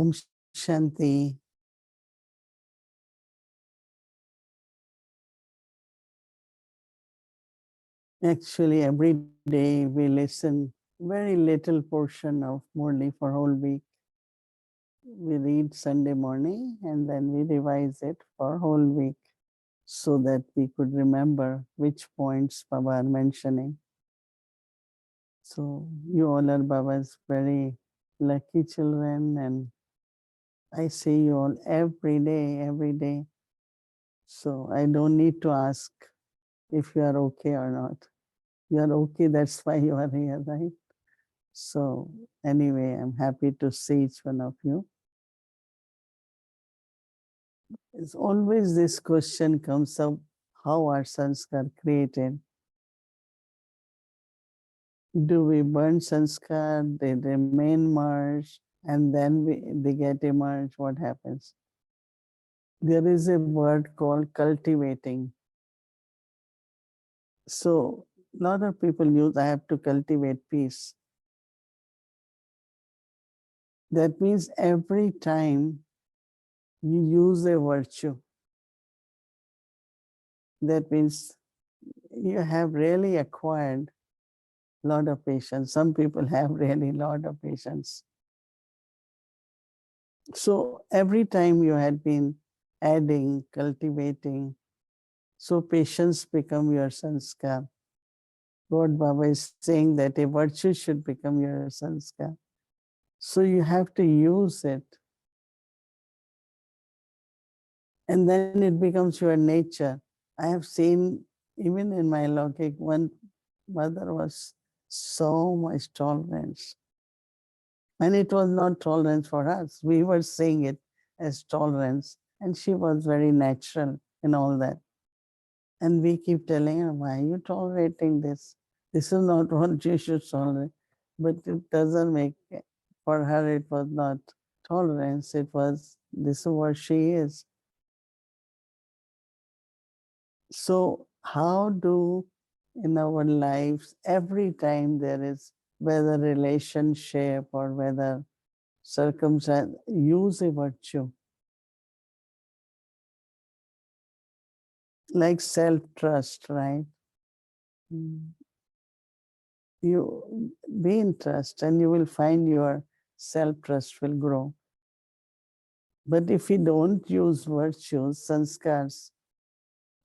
Om Shanti. Actually, every day we listen very little portion of Murli for whole week. We read Sunday morning and then we revise it for whole week so that we could remember which points Baba are mentioning. So you all are Baba's very lucky children, and I see you all every day, every day. So I don't need to ask if you are okay or not. You are okay, that's why you are here, right? So anyway, I'm happy to see each one of you. It's always this question comes up, how are sanskar created? Do we burn sanskar, they remain merged, and then they get emerged? What happens? There is a word called cultivating. So a lot of people use, I have to cultivate peace. That means every time you use a virtue, that means you have really acquired a lot of patience. Some people have really a lot of patience. So every time you had been adding, cultivating, so patience become your sanskar. Lord Baba is saying that a virtue should become your sanskar. So you have to use it. And then it becomes your nature. I have seen, even in my Lokik, one mother was so much tolerance. And it was not tolerance for us. We were seeing it as tolerance. And she was very natural in all that. And we keep telling her, why are you tolerating this? This is not what you should tolerate. But it doesn't make, for her, it was not tolerance. It was, this is what she is. So, how do in our lives, every time there is, whether relationship or whether circumstance, use a virtue like self-trust, right? You be in trust and you will find your self-trust will grow. But if we don't use virtues, sanskars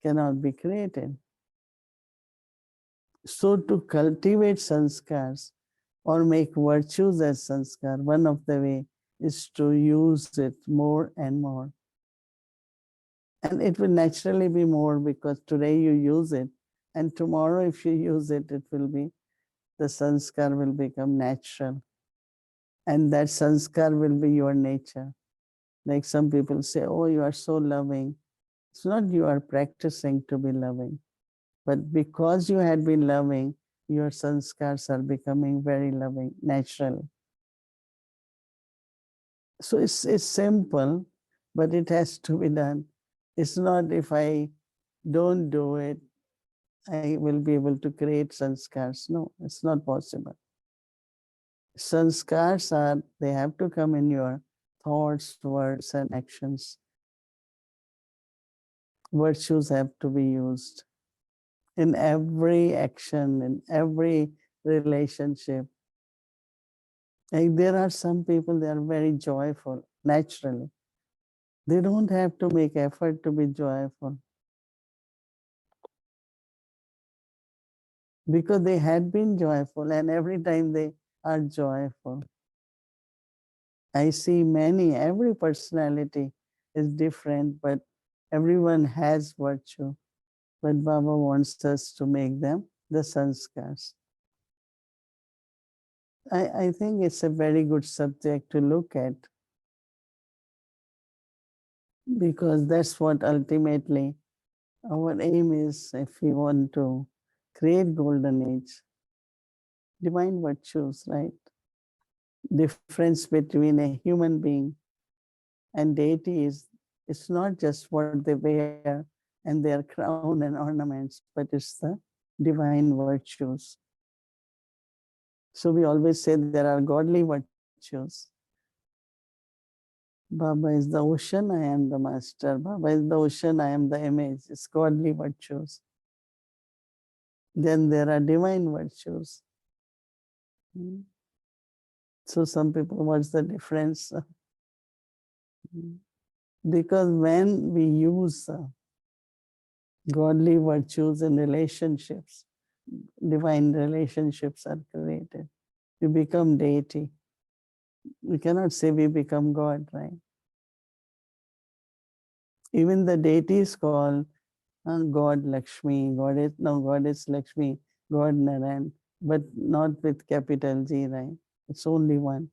cannot be created. So to cultivate sanskars or make virtues as sanskar, one of the way is to use it more and more. And it will naturally be more because today you use it, and tomorrow if you use it, it will be, the sanskar will become natural. And that sanskar will be your nature. Like some people say, oh, you are so loving. It's not you are practicing to be loving, but because you had been loving, your sanskars are becoming very loving naturally. So it's simple, but it has to be done. It's not if I don't do it, I will be able to create sanskars. No, it's not possible. Sanskars are, they have to come in your thoughts, words, and actions. Virtues have to be used in every action, in every relationship. Like there are some people, they are very joyful naturally. They don't have to make effort to be joyful because they had been joyful and every time they are joyful. I see many, every personality is different, but everyone has virtue. But Baba wants us to make them the sanskars. I think it's a very good subject to look at because that's what ultimately our aim is if we want to create golden age. Divine virtues, right? Difference between a human being and deity is, it's not just what they wear and their crown and ornaments, but it's the divine virtues. So we always say there are godly virtues. Baba is the ocean, I am the master. Baba is the ocean, I am the image. It's godly virtues. Then there are divine virtues. Mm. So some people, what's the difference? Because when we use godly virtues in relationships, divine relationships are created. We become deity. We cannot say we become God, right? Even the deity is called God Lakshmi, God is Lakshmi, God Narayan, but not with capital G, right? It's only one.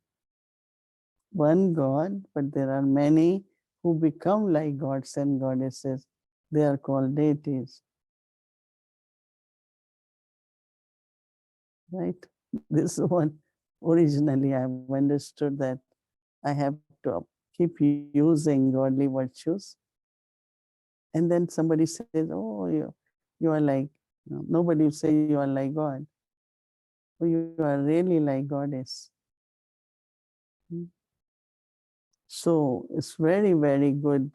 One God, but there are many who become like gods and goddesses. They are called deities, right? This is what originally I've understood, that I have to keep using godly virtues. And then somebody says, oh, you are like, nobody will say you are like God. Oh, you are really like goddess. Mm. So it's very, very good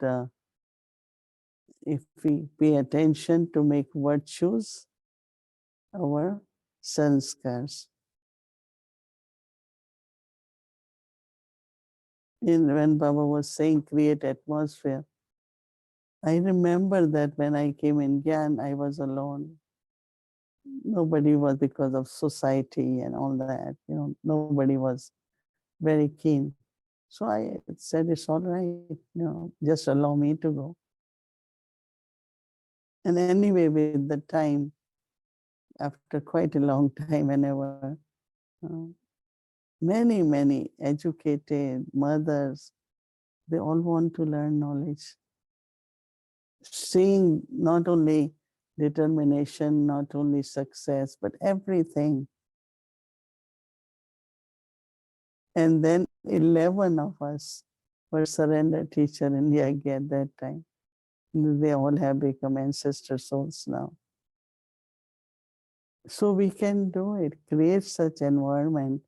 if we pay attention to make virtues our sanskars. When Baba was saying create atmosphere, I remember that when I came in Gyan, I was alone. Nobody was, because of society and all that, nobody was very keen. So I said, it's all right, just allow me to go. And anyway, with the time, after quite a long time, whenever uh, many, many educated mothers, they all want to learn knowledge. Seeing not only determination, not only success, but everything. And then 11 of us were surrender teacher in Yagi at that time. They all have become ancestor souls now. So we can do it, create such environment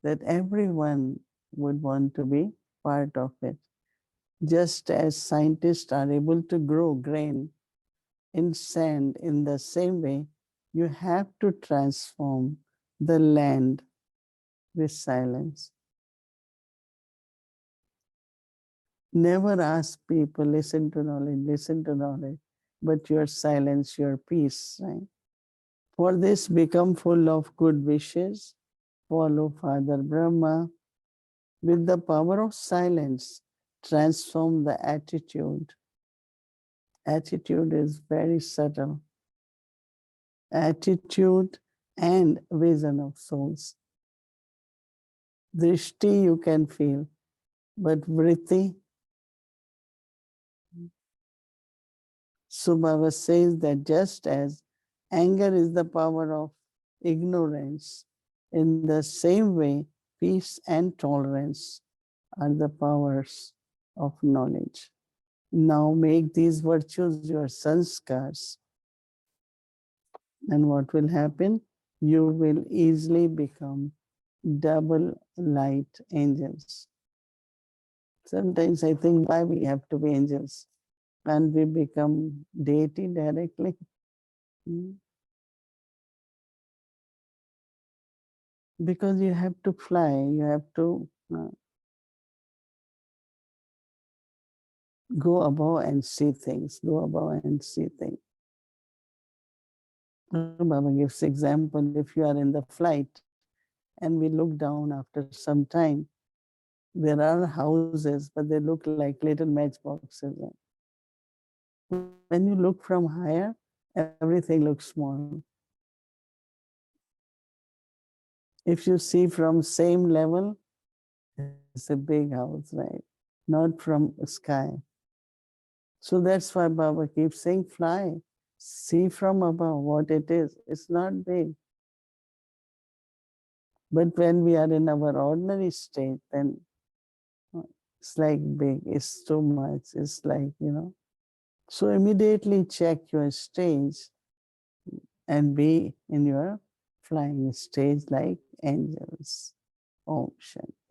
that everyone would want to be part of it. Just as scientists are able to grow grain in sand, in the same way, you have to transform the land with silence. Never ask people, listen to knowledge, but your silence, your peace, right? For this, become full of good wishes, follow Father Brahma. With the power of silence, transform the attitude. Attitude is very subtle. Attitude and vision of souls. Drishti you can feel, but vritti. Subhava says that just as anger is the power of ignorance, in the same way, peace and tolerance are the powers of knowledge. Now make these virtues your sanskars. And what will happen? You will easily become double light angels. Sometimes I think, why we have to be angels? Can't we become deity directly? Hmm. Because you have to fly, you have to go above and see things, go above and see things. Baba gives example, if you are in the flight and we look down after some time, there are houses, but they look like little matchboxes. When you look from higher, everything looks small. If you see from same level, it's a big house, right? Not from sky. So that's why Baba keeps saying, fly, see from above what it is. It's not big. But when we are in our ordinary state, then it's like big, it's too much. It's like, So immediately check your stage and be in your flying stage like angels. Om Shanti.